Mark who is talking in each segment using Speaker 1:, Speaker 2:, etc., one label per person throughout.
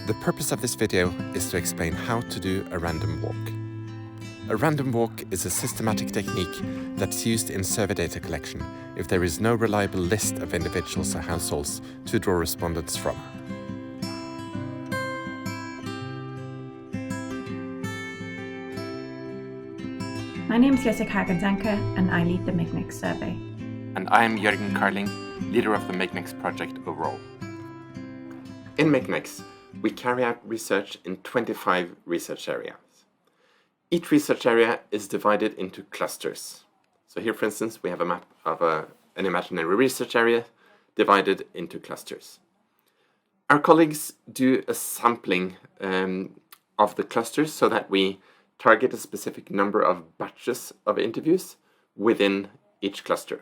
Speaker 1: The purpose of this video is to explain how to do a random walk. A random walk is a systematic technique that's used in survey data collection if there is no reliable list of individuals or households to draw respondents from.
Speaker 2: My name is Jessica Hagensanke and I lead the MIGNIX survey.
Speaker 1: And I'm Jürgen Carling, leader of the MIGNIX project overall. In MIGNIX, we carry out research in 25 research areas. Each research area is divided into clusters. So here, for instance, we have a map of an imaginary research area divided into clusters. Our colleagues do a sampling of the clusters so that we target a specific number of batches of interviews within each cluster.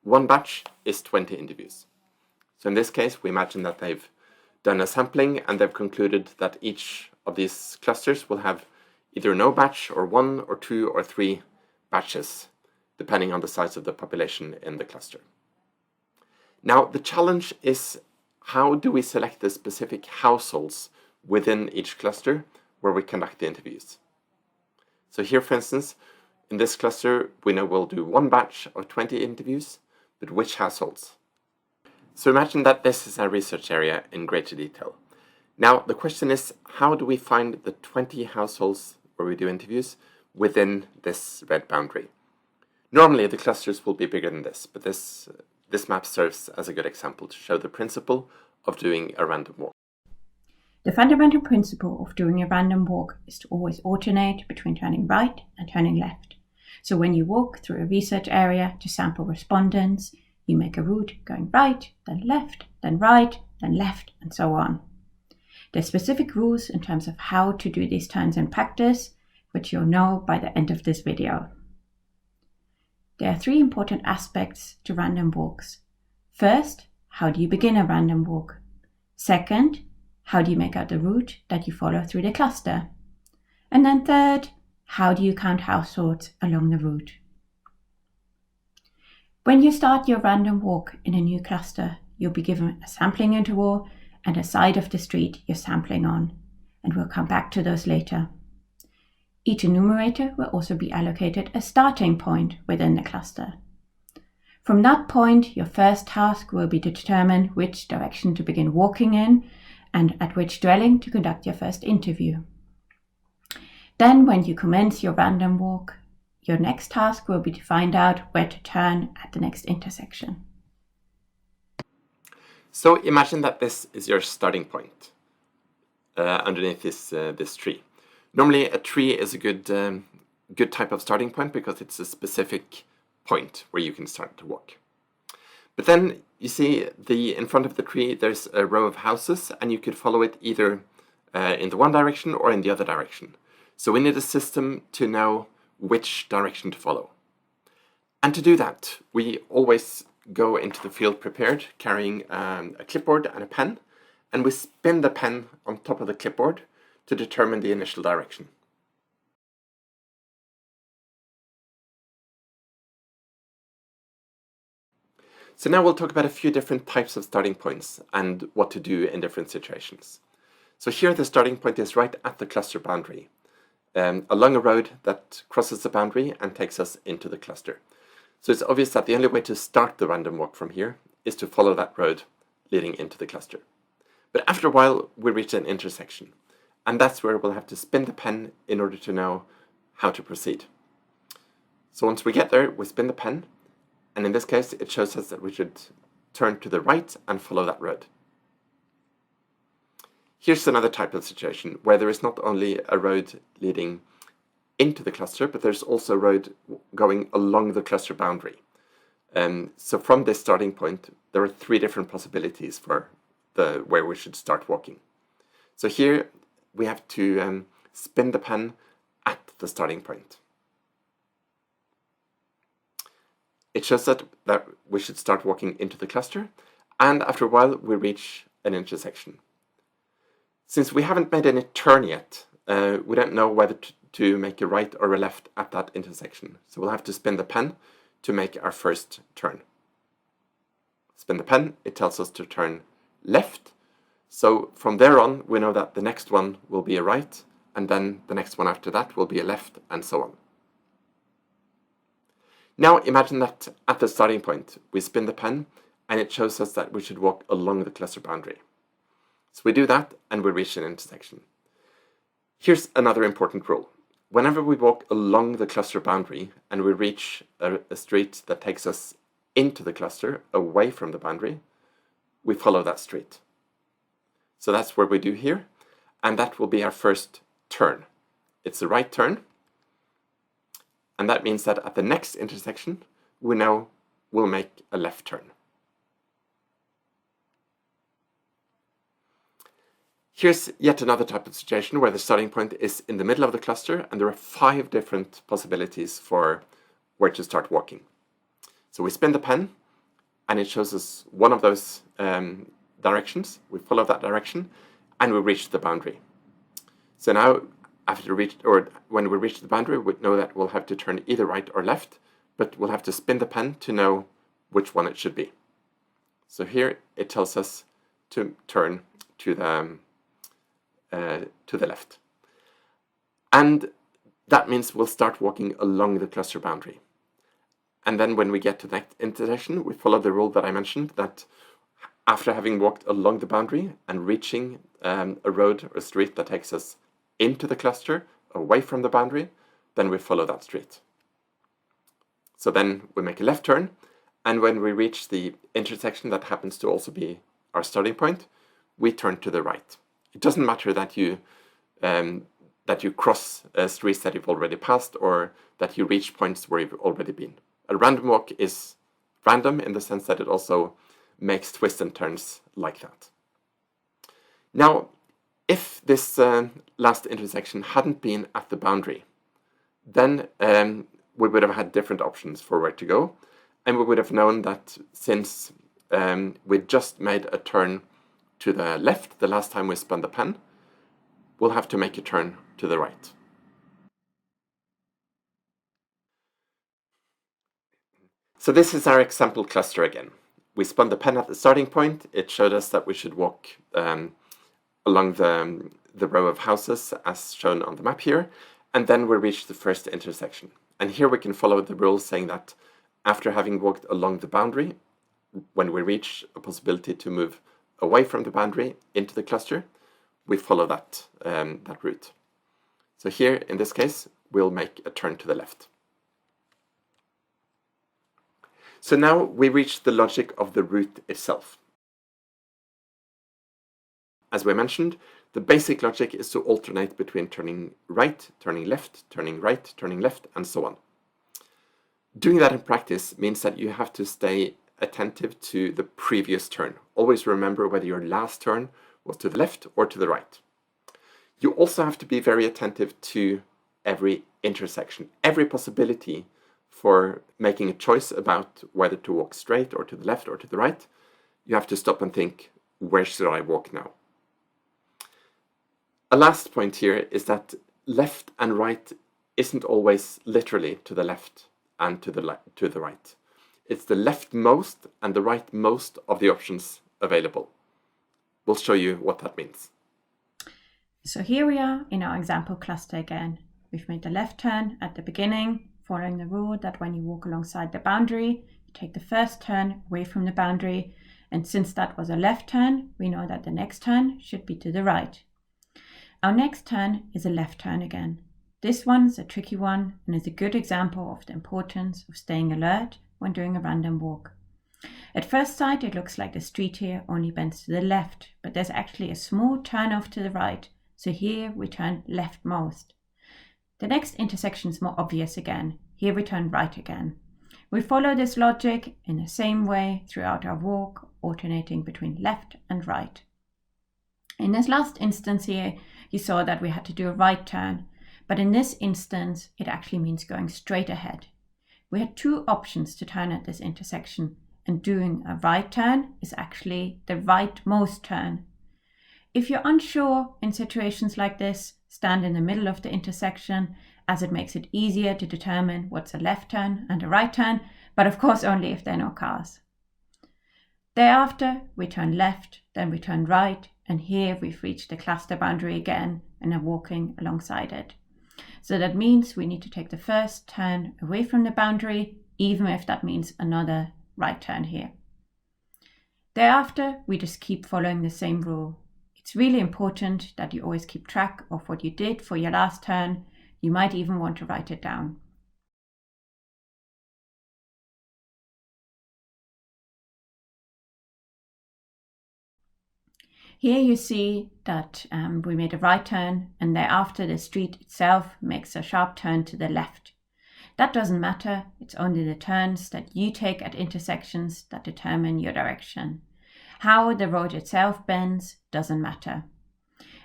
Speaker 1: One batch is 20 interviews. So in this case, we imagine that they've done a sampling and they've concluded that each of these clusters will have either no batch or 1 or 2 or 3 batches, depending on the size of the population in the cluster. Now, the challenge is, how do we select the specific households within each cluster where we conduct the interviews? So here, for instance, in this cluster, we know we'll do one batch of 20 interviews, but which households? So imagine that this is our research area in greater detail. Now, the question is, how do we find the 20 households where we do interviews within this red boundary? Normally, the clusters will be bigger than this, but this map serves as a good example to show the principle of doing a random walk.
Speaker 2: The fundamental principle of doing a random walk is to always alternate between turning right and turning left. So when you walk through a research area to sample respondents, you make a route going right, then left, then right, then left, and so on. There's specific rules in terms of how to do these turns in practice, which you'll know by the end of this video. There are 3 important aspects to random walks. First, how do you begin a random walk? Second, how do you make out the route that you follow through the cluster? And then third, how do you count households along the route? When you start your random walk in a new cluster, you'll be given a sampling interval and a side of the street you're sampling on, and we'll come back to those later. Each enumerator will also be allocated a starting point within the cluster. From that point, your first task will be to determine which direction to begin walking in and at which dwelling to conduct your first interview. Then, when you commence your random walk, your next task will be to find out where to turn at the next intersection.
Speaker 1: So imagine that this is your starting point underneath this tree. Normally, a tree is a good type of starting point because it's a specific point where you can start to walk. But then you see in front of the tree, there's a row of houses, and you could follow it either in the one direction or in the other direction. So we need a system to know which direction to follow. And to do that, we always go into the field prepared, carrying a clipboard and a pen, and we spin the pen on top of the clipboard to determine the initial direction. So now we'll talk about a few different types of starting points and what to do in different situations. So here the starting point is right at the cluster boundary, along a road that crosses the boundary and takes us into the cluster. So it's obvious that the only way to start the random walk from here is to follow that road leading into the cluster. But after a while, we reach an intersection, and that's where we'll have to spin the pen in order to know how to proceed. So once we get there, we spin the pen, and in this case, it shows us that we should turn to the right and follow that road. Here's another type of situation where there is not only a road leading into the cluster, but there's also a road going along the cluster boundary. So from this starting point, there are 3 different possibilities for where we should start walking. So here we have to spin the pen at the starting point. It shows that we should start walking into the cluster, and after a while we reach an intersection. Since we haven't made any turn yet, we don't know whether to make a right or a left at that intersection. So we'll have to spin the pen to make our first turn. Spin the pen, it tells us to turn left. So from there on, we know that the next one will be a right, and then the next one after that will be a left, and so on. Now imagine that at the starting point, we spin the pen, and it shows us that we should walk along the cluster boundary. So we do that, and we reach an intersection. Here's another important rule. Whenever we walk along the cluster boundary, and we reach a street that takes us into the cluster, away from the boundary, we follow that street. So that's what we do here, and that will be our first turn. It's a right turn, and that means that at the next intersection, we now will make a left turn. Here's yet another type of situation where the starting point is in the middle of the cluster, and there are 5 different possibilities for where to start walking. So we spin the pen, and it shows us one of those directions. We follow that direction, and we reach the boundary. So now, when we reach the boundary, we know that we'll have to turn either right or left, but we'll have to spin the pen to know which one it should be. So here it tells us to turn to the left. And that means we'll start walking along the cluster boundary. And then when we get to the next intersection, we follow the rule that I mentioned, that after having walked along the boundary and reaching a road or street that takes us into the cluster, away from the boundary, then we follow that street. So then we make a left turn, and when we reach the intersection that happens to also be our starting point, we turn to the right. It doesn't matter that you cross streets that you've already passed, or that you reach points where you've already been. A random walk is random in the sense that it also makes twists and turns like that. Now, if this last intersection hadn't been at the boundary, then we would have had different options for where to go, and we would have known that since we just made a turn to the left the last time we spun the pen, we'll have to make a turn to the right. So this is our example cluster again. We spun the pen at the starting point. It showed us that we should walk along the row of houses as shown on the map here, and then we reached the first intersection. And here we can follow the rule saying that after having walked along the boundary, when we reach a possibility to move away from the boundary into the cluster, we follow that route. So here, in this case, we'll make a turn to the left. So now we reach the logic of the route itself. As we mentioned, the basic logic is to alternate between turning right, turning left, turning right, turning left, and so on. Doing that in practice means that you have to stay attentive to the previous turn. Always remember whether your last turn was to the left or to the right. You also have to be very attentive to every intersection, every possibility for making a choice about whether to walk straight or to the left or to the right. You have to stop and think, where should I walk now? A last point here is that left and right isn't always literally to the left and to the right. It's the leftmost and the rightmost of the options available. We'll show you what that means.
Speaker 2: So here we are in our example cluster again. We've made the left turn at the beginning, following the rule that when you walk alongside the boundary, you take the first turn away from the boundary. And since that was a left turn, we know that the next turn should be to the right. Our next turn is a left turn again. This one's a tricky one and is a good example of the importance of staying alert when doing a random walk. At first sight, it looks like the street here only bends to the left, but there's actually a small turn off to the right, so here we turn leftmost. The next intersection is more obvious again. Here we turn right again. We follow this logic in the same way throughout our walk, alternating between left and right. In this last instance here, you saw that we had to do a right turn, but in this instance, it actually means going straight ahead. We had 2 options to turn at this intersection, and doing a right turn is actually the rightmost turn. If you're unsure in situations like this, stand in the middle of the intersection, as it makes it easier to determine what's a left turn and a right turn, but of course only if there are no cars. Thereafter, we turn left, then we turn right, and here we've reached the cluster boundary again and are walking alongside it. So that means we need to take the first turn away from the boundary, even if that means another right turn here. Thereafter, we just keep following the same rule. It's really important that you always keep track of what you did for your last turn. You might even want to write it down. Here you see that we made a right turn, and thereafter the street itself makes a sharp turn to the left. That doesn't matter, it's only the turns that you take at intersections that determine your direction. How the road itself bends doesn't matter.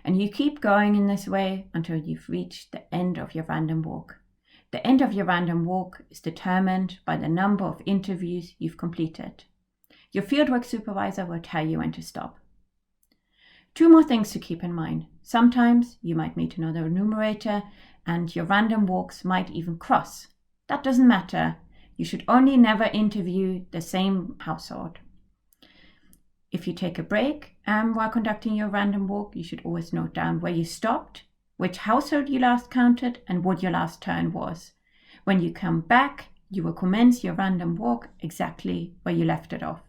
Speaker 2: And you keep going in this way until you've reached the end of your random walk. The end of your random walk is determined by the number of interviews you've completed. Your fieldwork supervisor will tell you when to stop. Two more things to keep in mind. Sometimes you might meet another enumerator and your random walks might even cross. That doesn't matter. You should only never interview the same household. If you take a break while conducting your random walk, you should always note down where you stopped, which household you last counted, and what your last turn was. When you come back, you will commence your random walk exactly where you left it off.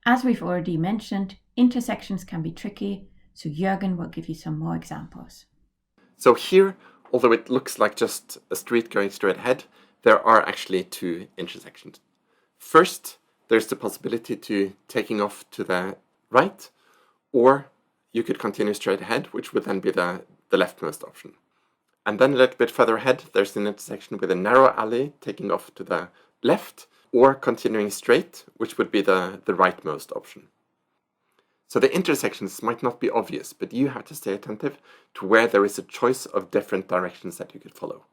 Speaker 2: As we've already mentioned, intersections can be tricky, so Jürgen will give you some more examples.
Speaker 1: So here, although it looks like just a street going straight ahead, there are actually two intersections. First, there's the possibility to taking off to the right, or you could continue straight ahead, which would then be the leftmost option. And then a little bit further ahead, there's an intersection with a narrow alley taking off to the left, or continuing straight, which would be the rightmost option. So the intersections might not be obvious, but you have to stay attentive to where there is a choice of different directions that you could follow.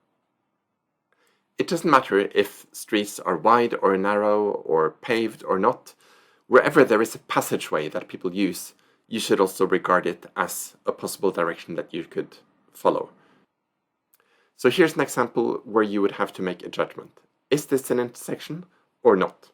Speaker 1: It doesn't matter if streets are wide or narrow or paved or not. Wherever there is a passageway that people use, you should also regard it as a possible direction that you could follow. So here's an example where you would have to make a judgment. Is this an intersection or not?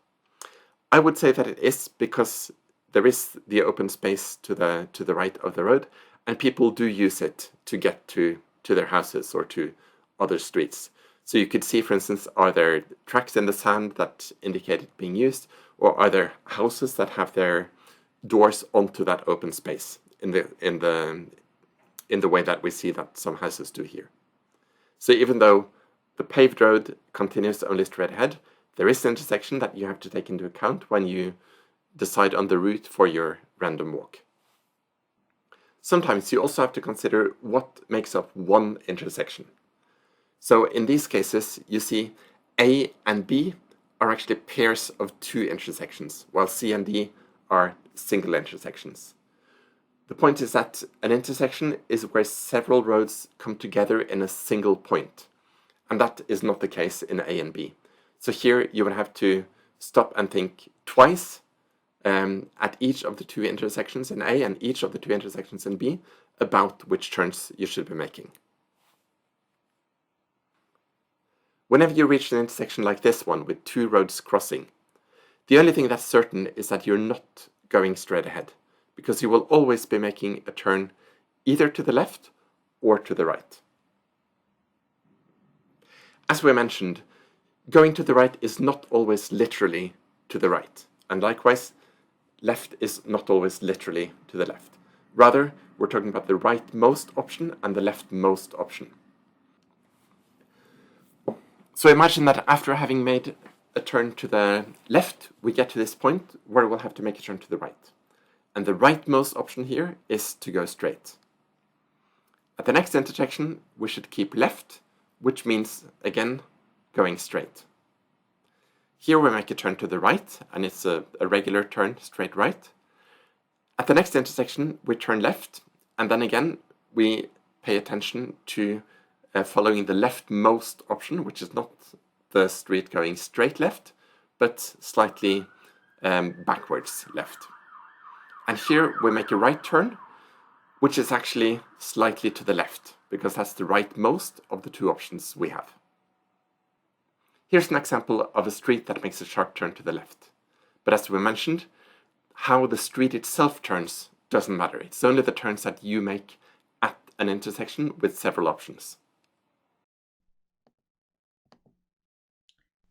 Speaker 1: I would say that it is, because there is the open space to the right of the road, and people do use it to get to their houses or to other streets. So you could see, for instance, are there tracks in the sand that indicate it being used, or are there houses that have their doors onto that open space in the way that we see that some houses do here. So even though the paved road continues only straight ahead, there is an intersection that you have to take into account when you decide on the route for your random walk. Sometimes you also have to consider what makes up one intersection. So in these cases, you see A and B are actually pairs of two intersections, while C and D are single intersections. The point is that an intersection is where several roads come together in a single point, and that is not the case in A and B. So here you would have to stop and think twice at each of the two intersections in A and each of the two intersections in B about which turns you should be making. Whenever you reach an intersection like this one with two roads crossing, the only thing that's certain is that you're not going straight ahead, because you will always be making a turn either to the left or to the right. As we mentioned, going to the right is not always literally to the right, and likewise, left is not always literally to the left. Rather, we're talking about the rightmost option and the leftmost option. So imagine that after having made a turn to the left, we get to this point where we'll have to make a turn to the right. And the rightmost option here is to go straight. At the next intersection, we should keep left, which means, again, going straight. Here we make a turn to the right, and it's a regular turn, straight right. At the next intersection, we turn left, and then again, we pay attention to following the leftmost option, which is not the street going straight left, but slightly backwards left. And here we make a right turn, which is actually slightly to the left, because that's the rightmost of the two options we have. Here's an example of a street that makes a sharp turn to the left. But as we mentioned, how the street itself turns doesn't matter. It's only the turns that you make at an intersection with several options.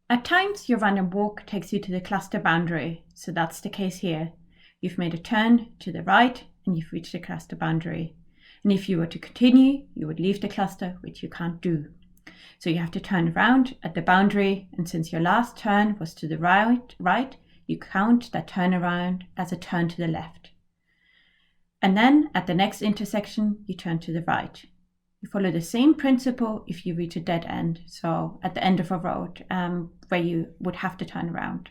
Speaker 2: At times, your random walk takes you to the cluster boundary, so that's the case here. You've made a turn to the right and you've reached the cluster boundary. And if you were to continue, you would leave the cluster, which you can't do. So you have to turn around at the boundary, and since your last turn was to the right, you count that turnaround as a turn to the left. And then at the next intersection, you turn to the right. You follow the same principle if you reach a dead end, so at the end of a road where you would have to turn around.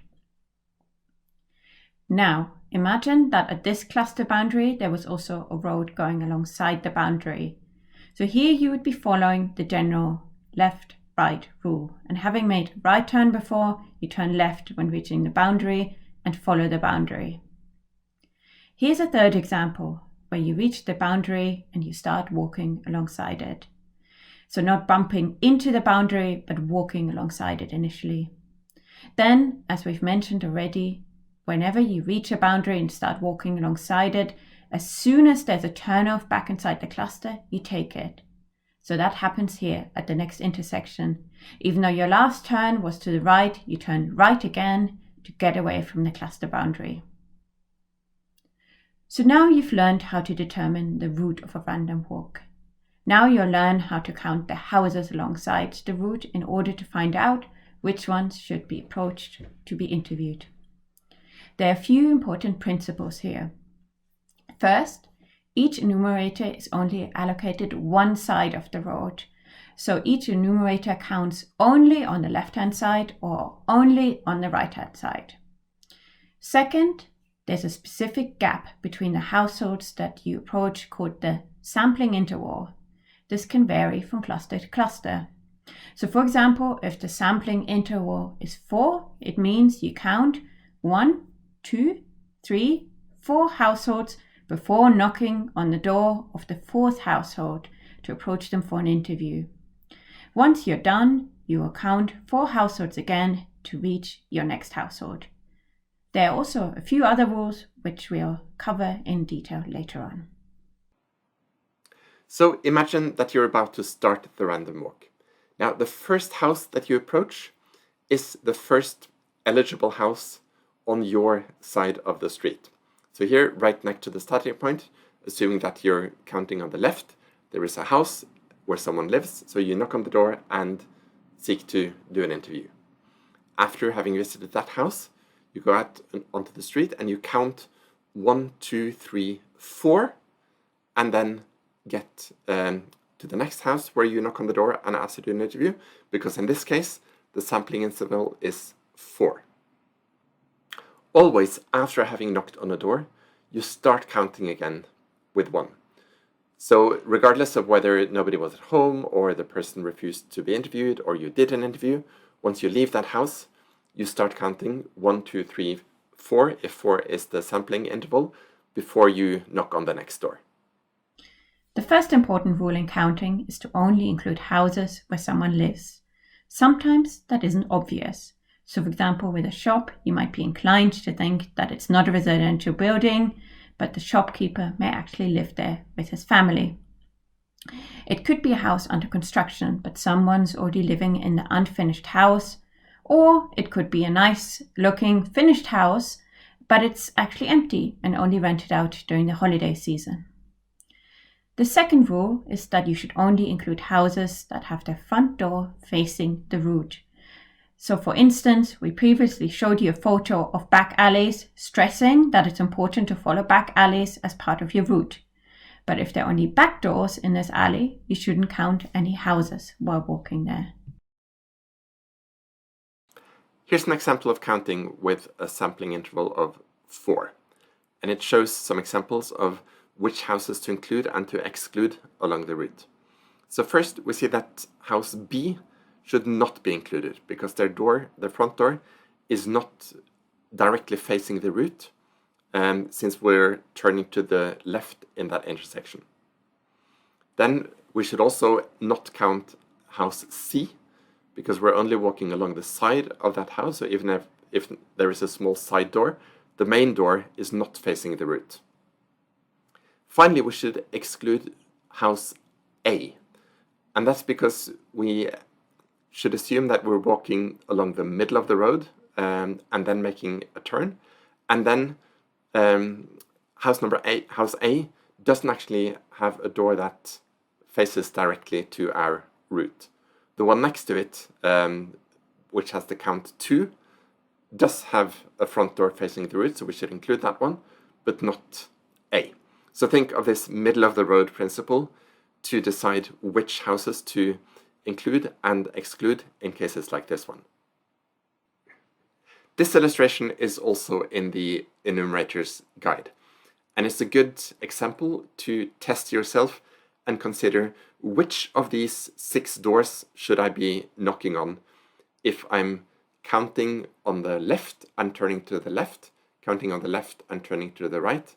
Speaker 2: Now, imagine that at this cluster boundary, there was also a road going alongside the boundary. So here you would be following the general left-right rule, and having made a right turn before, you turn left when reaching the boundary and follow the boundary. Here's a third example where you reach the boundary and you start walking alongside it. So not bumping into the boundary, but walking alongside it initially. Then, as we've mentioned already, whenever you reach a boundary and start walking alongside it, as soon as there's a turnoff back inside the cluster, you take it. So that happens here at the next intersection. Even though your last turn was to the right, you turn right again to get away from the cluster boundary. So now you've learned how to determine the route of a random walk. Now you'll learn how to count the houses alongside the route in order to find out which ones should be approached to be interviewed. There are a few important principles here. First, each enumerator is only allocated one side of the road. So each enumerator counts only on the left-hand side or only on the right-hand side. Second, there's a specific gap between the households that you approach called the sampling interval. This can vary from cluster to cluster. So for example, if the sampling interval is 4, it means you count 1, 2, 3, 4 households before knocking on the door of the 4th household to approach them for an interview. Once you're done, you will count 4 households again to reach your next household. There are also a few other rules which we'll cover in detail later on.
Speaker 1: So imagine that you're about to start the random walk. Now, the first house that you approach is the first eligible house on your side of the street. So here, right next to the starting point, assuming that you're counting on the left, there is a house where someone lives, so you knock on the door and seek to do an interview. After having visited that house, you go out onto the street and you count 1, 2, 3, 4, and then get to the next house where you knock on the door and ask to do an interview, because in this case, the sampling interval is 4. Always, after having knocked on a door, you start counting again with 1. So regardless of whether nobody was at home or the person refused to be interviewed or you did an interview, once you leave that house, you start counting 1, 2, 3, 4, if 4 is the sampling interval, before you knock on the next door.
Speaker 2: The first important rule in counting is to only include houses where someone lives. Sometimes that isn't obvious. So for example, with a shop, you might be inclined to think that it's not a residential building, but the shopkeeper may actually live there with his family. It could be a house under construction, but someone's already living in the unfinished house, or it could be a nice looking finished house, but it's actually empty and only rented out during the holiday season. The second rule is that you should only include houses that have their front door facing the route. So for instance, we previously showed you a photo of back alleys, stressing that it's important to follow back alleys as part of your route. But if there are only back doors in this alley, you shouldn't count any houses while walking there.
Speaker 1: Here's an example of counting with a sampling interval of 4. And it shows some examples of which houses to include and to exclude along the route. So first, we see that house B should not be included because their front door is not directly facing the route, since we're turning to the left in that intersection. Then we should also not count house C because we're only walking along the side of that house. So even if there is a small side door, the main door is not facing the route. Finally, we should exclude house A. And that's because we should assume that we're walking along the middle of the road and then making a turn. And then house A doesn't actually have a door that faces directly to our route. The one next to it, which has the count 2, does have a front door facing the route, so we should include that one, but not A. So think of this middle of the road principle to decide which houses to include and exclude in cases like this one. This illustration is also in the enumerator's guide, and it's a good example to test yourself and consider which of these 6 doors should I be knocking on if I'm counting on the left and turning to the left, counting on the left and turning to the right,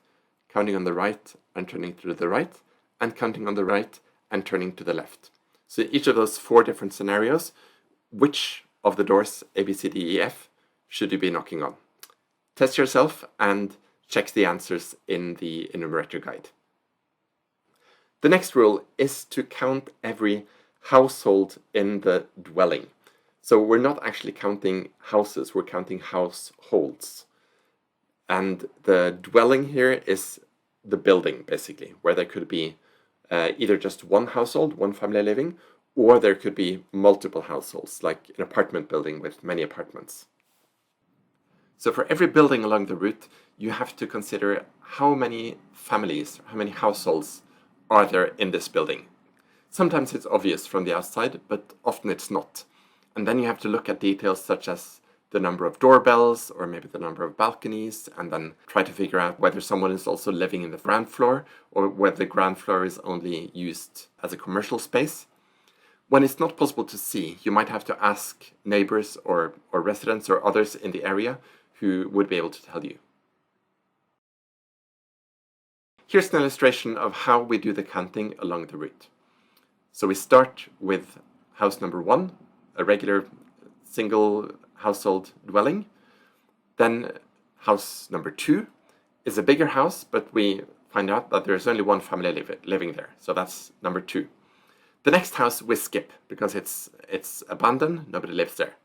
Speaker 1: counting on the right and turning to the right, and counting on the right and turning to the left. So each of those 4 different scenarios, which of the doors A, B, C, D, E, F should you be knocking on? Test yourself and check the answers in the enumerator guide. The next rule is to count every household in the dwelling. So we're not actually counting houses, we're counting households. And the dwelling here is the building, basically, where there could be either just one household, one family living, or there could be multiple households, like an apartment building with many apartments. So for every building along the route, you have to consider how many families, how many households are there in this building. Sometimes it's obvious from the outside, but often it's not. And then you have to look at details such as the number of doorbells or maybe the number of balconies, and then try to figure out whether someone is also living in the ground floor or whether the ground floor is only used as a commercial space. When it's not possible to see, you might have to ask neighbors or residents or others in the area who would be able to tell you. Here's an illustration of how we do the counting along the route. So we start with house number 1, a regular single household dwelling. Then house number 2 is a bigger house, but we find out that there's only one family living there. So that's number 2. The next house we skip because it's abandoned, nobody lives there.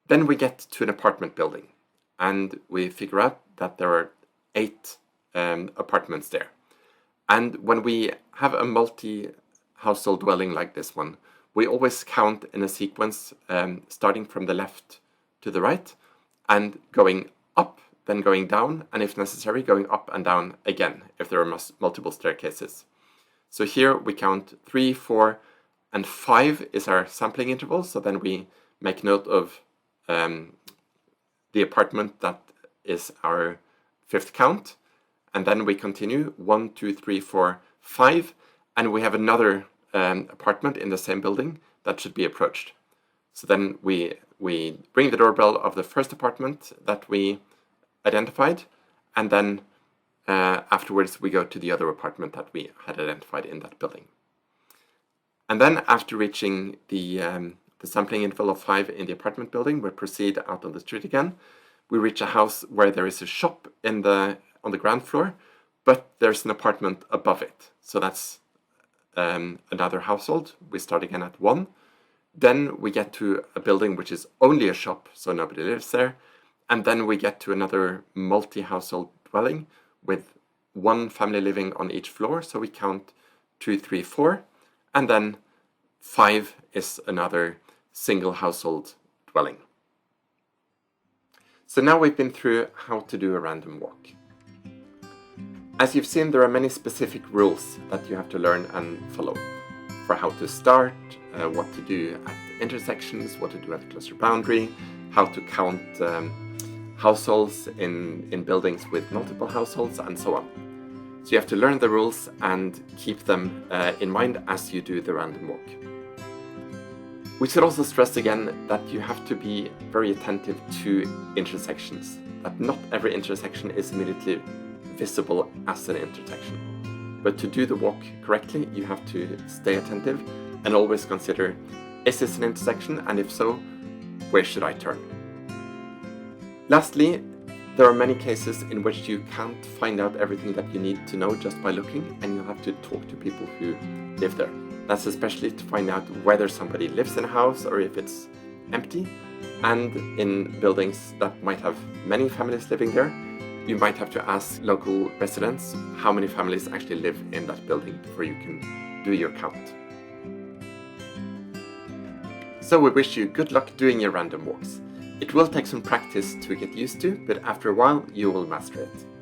Speaker 1: Then we get to an apartment building and we figure out that there are 8 apartments there. And when we have a multi-household dwelling like this one, we always count in a sequence starting from the left to the right and going up, then going down, and if necessary, going up and down again if there are multiple staircases. So here we count 3, 4, and 5 is our sampling interval, so then we make note of the apartment that is our 5th count, and then we continue 1, 2, 3, 4, 5, and we have another apartment in the same building that should be approached. So then we ring the doorbell of the first apartment that we identified, and then afterwards we go to the other apartment that we had identified in that building. And then after reaching the sampling interval of 5 in the apartment building, we proceed out on the street again. We reach a house where there is a shop on the ground floor, but there's an apartment above it. So that's another household. We start again at 1. Then we get to a building which is only a shop, so nobody lives there. And then we get to another multi-household dwelling with 1 family living on each floor. So we count 2, 3, 4. And then 5 is another single household dwelling. So now we've been through how to do a random walk. As you've seen, there are many specific rules that you have to learn and follow for how to start, what to do at intersections, what to do at the cluster boundary, how to count households in buildings with multiple households, and so on. So you have to learn the rules and keep them in mind as you do the random walk. We should also stress again that you have to be very attentive to intersections, that not every intersection is immediately visible as an intersection. But to do the walk correctly, you have to stay attentive and always consider, is this an intersection? And if so, where should I turn? Lastly, there are many cases in which you can't find out everything that you need to know just by looking, and you'll have to talk to people who live there. That's especially to find out whether somebody lives in a house or if it's empty. And in buildings that might have many families living there, you might have to ask local residents how many families actually live in that building before you can do your count. So we wish you good luck doing your random walks. It will take some practice to get used to, but after a while you will master it.